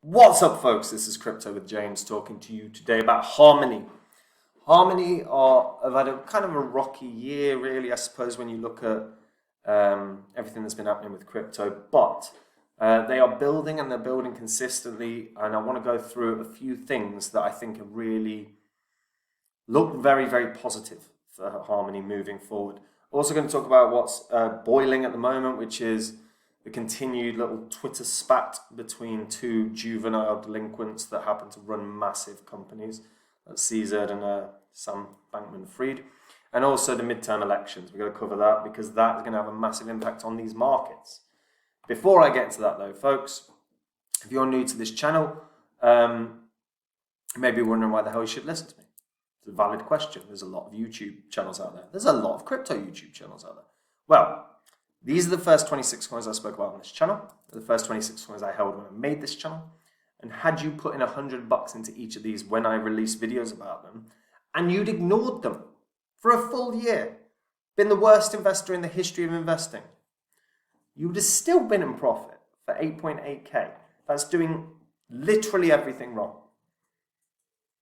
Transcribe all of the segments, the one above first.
What's up, folks? This is Crypto with James talking to you today about Harmony. Harmony have had a kind of a rocky year, really, I suppose, when you look at everything that's been happening with crypto. But they are building, and they're building consistently. And I want to go through a few things that I think are really look very, very positive for Harmony moving forward. Also going to talk about what's boiling at the moment, which is the continued little Twitter spat between two juvenile delinquents that happen to run massive companies. That's CZ and Sam Bankman-Fried. And also the midterm elections. We're going to cover that because that is going to have a massive impact on these markets. Before I get into that though, folks, if you're new to this channel, you may be wondering why the hell you should listen to me. It's a valid question. There's a lot of YouTube channels out there. There's a lot of crypto YouTube channels out there. Well, these are the first 26 coins I spoke about on this channel. They're the first 26 coins I held when I made this channel. And had you put in $100 into each of these when I released videos about them, and you'd ignored them for a full year, been the worst investor in the history of investing, you would have still been in profit for 8.8K. That's doing literally everything wrong.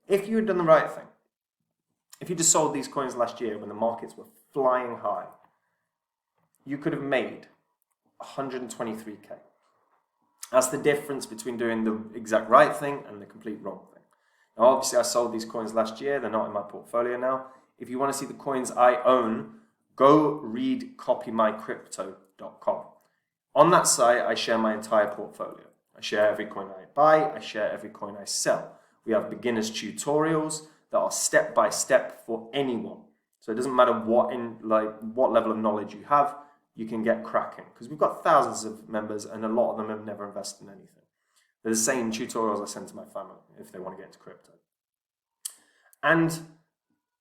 If you had done the right thing, if you just sold these coins last year when the markets were flying high, you could have made 123K. That's the difference between doing the exact right thing and the complete wrong thing. Now, obviously, I sold these coins last year. They're not in my portfolio now. If you want to see the coins I own, go read copymycrypto.com. On that site, I share my entire portfolio. I share every coin I buy. I share every coin I sell. We have beginners tutorials that are step by step for anyone. So it doesn't matter what level of knowledge you have, you can get cracking. Because we've got thousands of members and a lot of them have never invested in anything. They're the same tutorials I send to my family if they want to get into crypto. And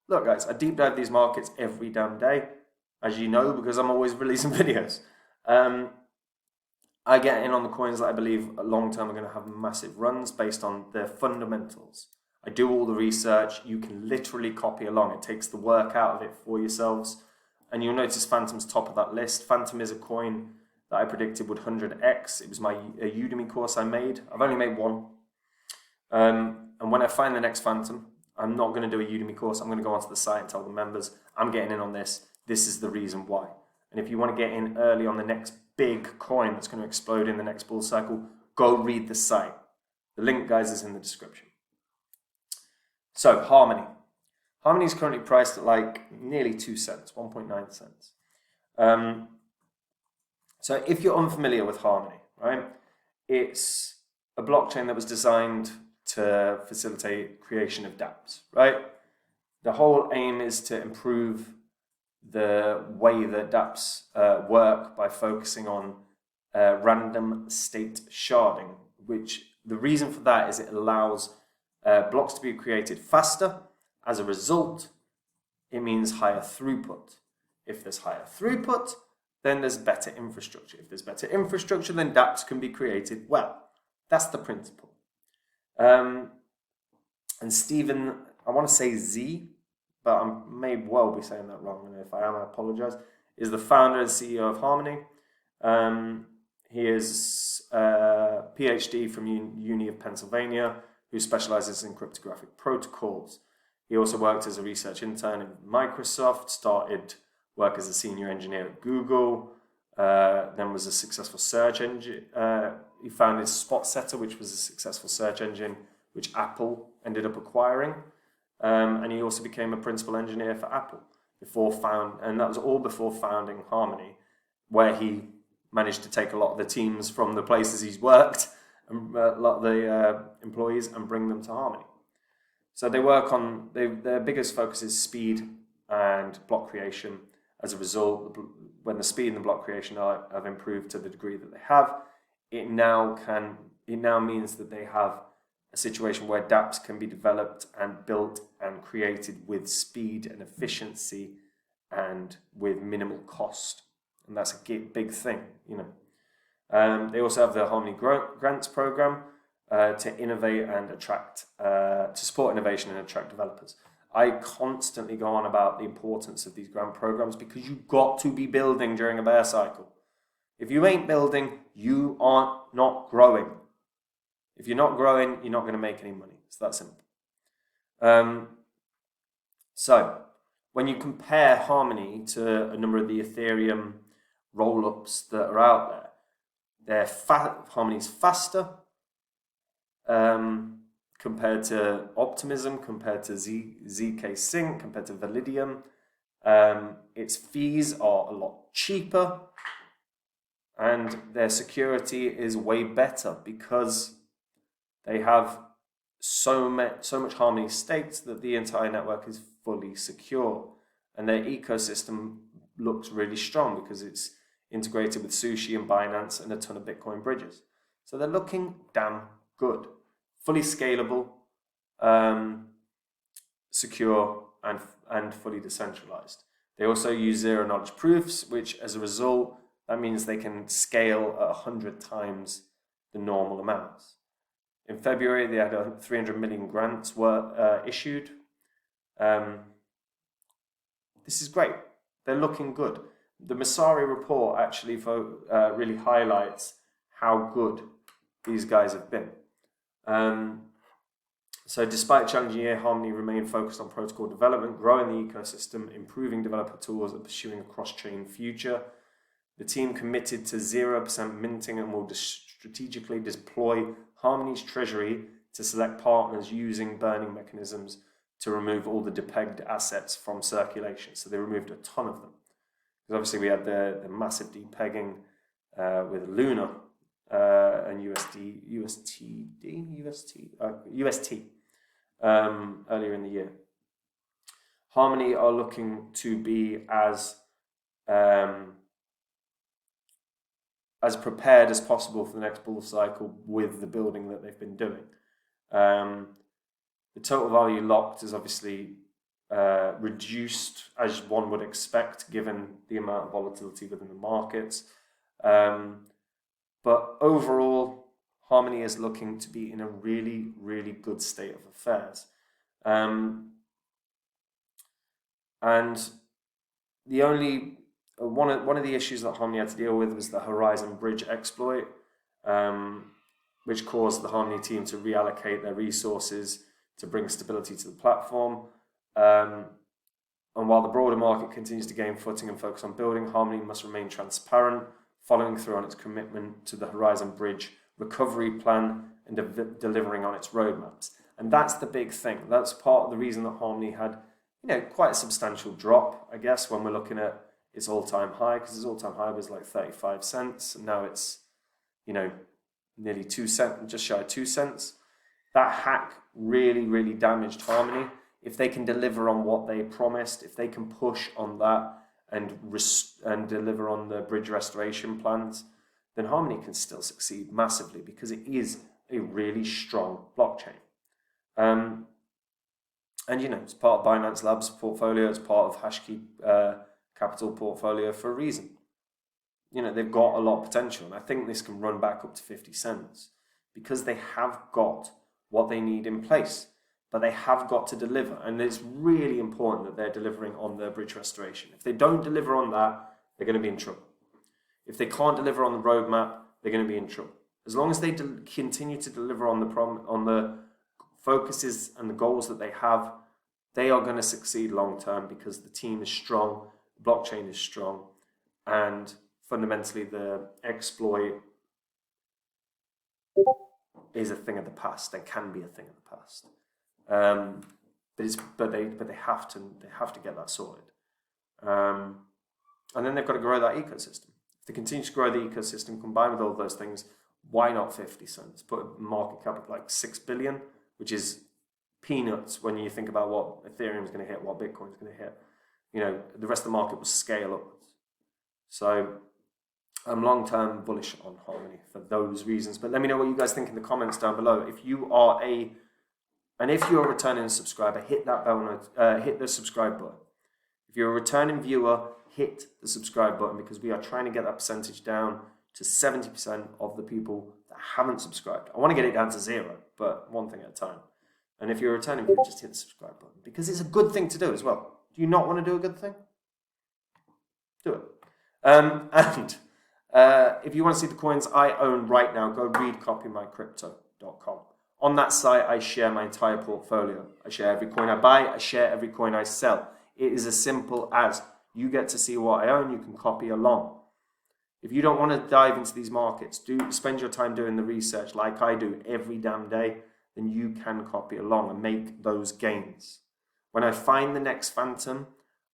look, guys, I deep dive these markets every damn day, as you know, because I'm always releasing videos. I get in on the coins that I believe long term are going to have massive runs based on their fundamentals. I do all the research. You can literally copy along. It takes the work out of it for yourselves. And you'll notice Phantom's top of that list. Phantom is a coin that I predicted would 100x. It was a Udemy course I made. I've only made one. And when I find the next Phantom, I'm not going to do a Udemy course. I'm going to go onto the site and tell the members, I'm getting in on this. This is the reason why. And if you want to get in early on the next big coin that's going to explode in the next bull cycle, go read the site. The link, guys, is in the description. So, Harmony. Harmony is currently priced at like nearly 2 cents, 1.9 cents. So if you're unfamiliar with Harmony, right, it's a blockchain that was designed to facilitate creation of dApps, right? The whole aim is to improve the way that dApps work by focusing on random state sharding, which the reason for that is it allows blocks to be created faster. As a result, it means higher throughput. If there's higher throughput, then there's better infrastructure. If there's better infrastructure, then dApps can be created well. That's the principle. And Stephen, I want to say Z, but I may well be saying that wrong, and if I am, I apologize, is the founder and CEO of Harmony. He is a PhD from Uni of Pennsylvania, who specializes in cryptographic protocols. He also worked as a research intern at Microsoft, started work as a senior engineer at Google, then was a successful search engine. He founded SpotSetter, which was a successful search engine, which Apple ended up acquiring. And he also became a principal engineer for Apple, and that was all before founding Harmony, where he managed to take a lot of the teams from the places he's worked, and a lot of the employees, and bring them to Harmony. So they work on, their biggest focus is speed and block creation. As a result, when the speed and the block creation have improved to the degree that they have, it now means that they have a situation where dApps can be developed and built and created with speed and efficiency and with minimal cost. And that's a big thing, you know. They also have the Harmony Grants program to innovate and attract, to support innovation and attract developers. I constantly go on about the importance of these grant programs because you've got to be building during a bear cycle. If you ain't building, you are not growing. If you're not growing, you're not going to make any money. It's that simple. So when you compare Harmony to a number of the Ethereum roll-ups that are out there, Harmony's faster compared to Optimism, compared to ZK Sync, compared to Validium. Its fees are a lot cheaper, and their security is way better because they have so much Harmony staked that the entire network is fully secure, and their ecosystem looks really strong because it's integrated with Sushi and Binance and a ton of Bitcoin bridges. So they're looking damn good, fully scalable, secure, and fully decentralized. They also use zero-knowledge proofs, which as a result, that means they can scale at 100 times the normal amounts. In February, they had 300 million grants were issued. This is great. They're looking good. The Messari report actually really highlights how good these guys have been. So despite a challenging year, Harmony remained focused on protocol development, growing the ecosystem, improving developer tools, and pursuing a cross-chain future. The team committed to 0% minting and will strategically deploy Harmony's treasury to select partners using burning mechanisms to remove all the depegged assets from circulation. So they removed a ton of them. Because obviously we had the massive depegging with Luna and UST earlier in the year. Harmony are looking to be as prepared as possible for the next bull cycle with the building that they've been doing. The total value locked is obviously reduced, as one would expect, given the amount of volatility within the markets. But overall, Harmony is looking to be in a really, really good state of affairs. And the only one of the issues that Harmony had to deal with was the Horizon Bridge exploit, which caused the Harmony team to reallocate their resources to bring stability to the platform. And while the broader market continues to gain footing and focus on building, Harmony must remain transparent, following through on its commitment to the Horizon Bridge recovery plan and delivering on its roadmaps. And that's the big thing. That's part of the reason that Harmony had, quite a substantial drop, I guess, when we're looking at its all-time high, because its all-time high was like 35 cents, and now it's, nearly 2 cents, just shy of 2 cents. That hack really, really damaged Harmony. If they can deliver on what they promised, if they can push on that and deliver on the bridge restoration plans, then Harmony can still succeed massively because it is a really strong blockchain. And it's part of Binance Labs portfolio, it's part of HashKey Capital portfolio for a reason. They've got a lot of potential, and I think this can run back up to 50 cents because they have got what they need in place, but they have got to deliver, and it's really important that they're delivering on their bridge restoration. If they don't deliver on that, they're going to be in trouble. If they can't deliver on the roadmap, they're going to be in trouble. As long as they continue to deliver on the focuses and the goals that they have, they are going to succeed long term because the team is strong, the blockchain is strong, and fundamentally the exploit is a thing of the past. They can be a thing of the past, but they have to get that sorted, and then they've got to grow that ecosystem. If they continue to grow the ecosystem, combined with all those things, why not 50 cents? Put a market cap of like 6 billion, which is peanuts when you think about what Ethereum is going to hit, what Bitcoin is going to hit. The rest of the market will scale upwards. So I'm long-term bullish on Harmony for those reasons. But let me know what you guys think in the comments down below. If you're a returning subscriber, hit that hit the subscribe button. If you're a returning viewer, hit the subscribe button because we are trying to get that percentage down to 70% of the people that haven't subscribed. I want to get it down to 0, but one thing at a time. And if you're a returning viewer, just hit the subscribe button because it's a good thing to do as well. Do you not want to do a good thing? Do it. And if you want to see the coins I own right now, go read Copy My Crypto. TLDR.com. On that site, I share my entire portfolio. I share every coin I buy. I share every coin I sell. It is as simple as you get to see what I own. You can copy along. If you don't want to dive into these markets, spend your time doing the research like I do every damn day, then you can copy along and make those gains. When I find the next phantom,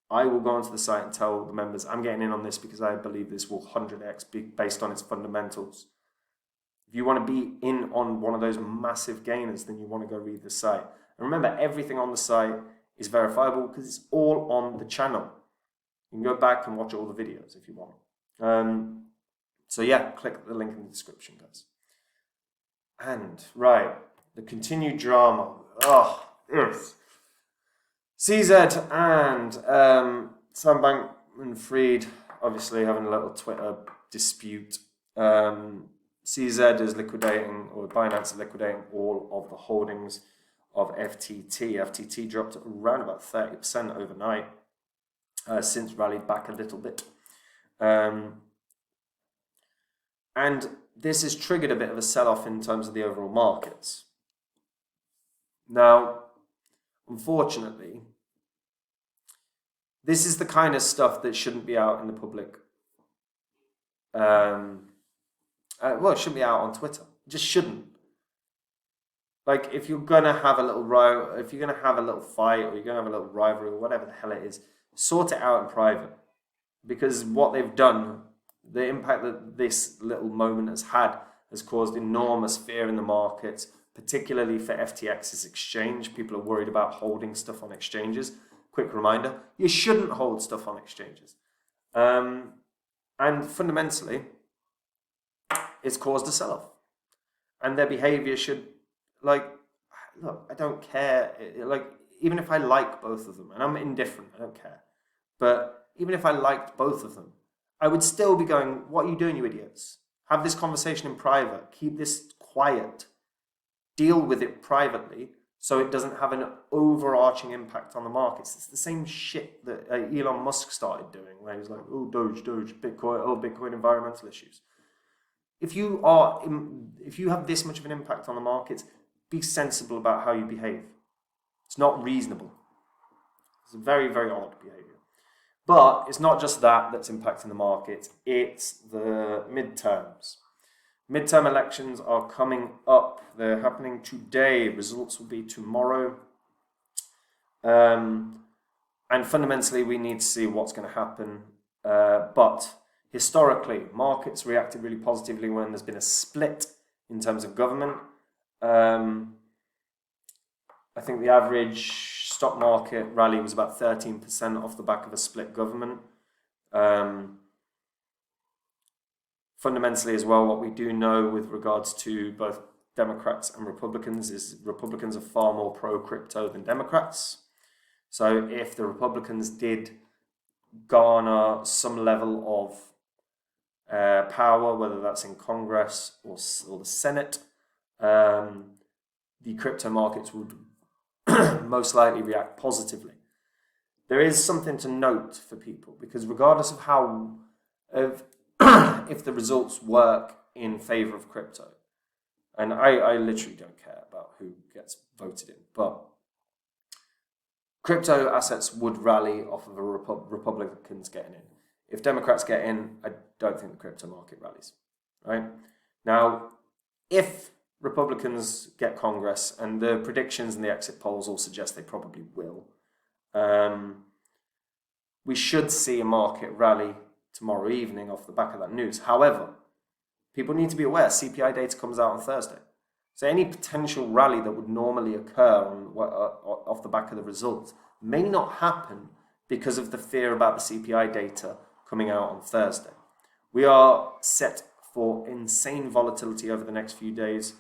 I will go onto the site and tell the members, I'm getting in on this because I believe this will 100x be based on its fundamentals. If you want to be in on one of those massive gainers, then you want to go read the site. And remember, everything on the site is verifiable because it's all on the channel. You can go back and watch all the videos if you want. So yeah, click the link in the description, guys. And, right, the continued drama. Oh, yes. CZ and Sam Bankman-Fried obviously having a little Twitter dispute. CZ is liquidating, or Binance is liquidating all of the holdings of FTT. FTT dropped around about 30% overnight, since rallied back a little bit. And this has triggered a bit of a sell-off in terms of the overall markets. Now, unfortunately, this is the kind of stuff that shouldn't be out in the public. Well, it shouldn't be out on Twitter. It just shouldn't. Like, if you're gonna have a little if you're gonna have a little fight, or you're gonna have a little rivalry, or whatever the hell it is, sort it out in private. Because what they've done, the impact that this little moment has caused enormous fear in the markets, particularly for FTX's exchange. People are worried about holding stuff on exchanges. Quick reminder, you shouldn't hold stuff on exchanges. And fundamentally, it's caused a sell-off. And their behavior should, look, I don't care. Even if I like both of them, and I'm indifferent, I don't care. But even if I liked both of them, I would still be going, what are you doing, you idiots? Have this conversation in private. Keep this quiet. Deal with it privately so it doesn't have an overarching impact on the markets. It's the same shit that Elon Musk started doing, where he was like, oh, Doge, Bitcoin, Bitcoin environmental issues. If you have this much of an impact on the markets, be sensible about how you behave. It's not reasonable. It's a very, very odd behavior. But it's not just that that's impacting the market, it's the midterms. Midterm elections are coming up. They're happening today. Results will be tomorrow. And fundamentally, we need to see what's going to happen. But historically, markets reacted really positively when there's been a split in terms of government. I think the average stock market rally was about 13% off the back of a split government. Fundamentally as well, what we do know with regards to both Democrats and Republicans is Republicans are far more pro-crypto than Democrats. So if the Republicans did garner some level of power, whether that's in Congress or the Senate, the crypto markets would most likely react positively. There is something to note for people, because regardless of how, if the results work in favor of crypto, and I literally don't care about who gets voted in, but crypto assets would rally off of a Republicans getting in. If Democrats get in, I don't think the crypto market rallies, right? Now, if Republicans get Congress, and the predictions and the exit polls all suggest they probably will, we should see a market rally tomorrow evening off the back of that news. However, people need to be aware CPI data comes out on Thursday. So any potential rally that would normally occur off the back of the results may not happen because of the fear about the CPI data coming out on Thursday. We are set for insane volatility over the next few days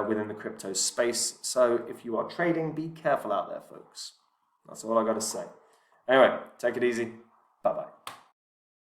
within the crypto space. So if you are trading, be careful out there, folks. That's all I got to say. Anyway, take it easy.